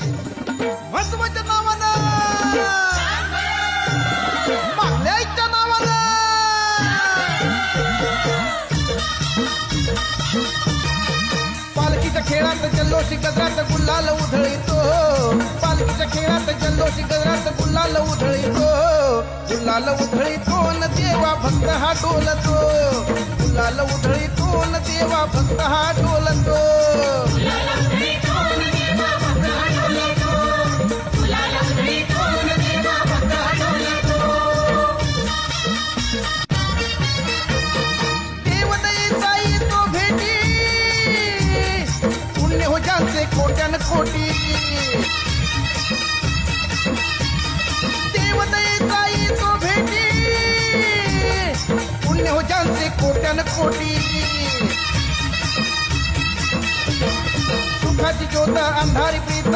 म्हसवाच्या नावानं मागल्याच्या नावानं पालखीच्या खेळात जल्लोषी गजरात गुलाल उधळीतो पालखीच्या खेळात जल्लोषी गजरात गुलाल उधळीतो गुलाल उधळीतो न देवा भक्त हा डोलतो गुलाल उधळीतो न देवा भक्त हा डोलतो कोट्यान कोटी देवदयेचा येतो भेटी पुण्य हो ज्यांचे कोट्यान कोटी सुखाची ज्योत अंधारी प्रीत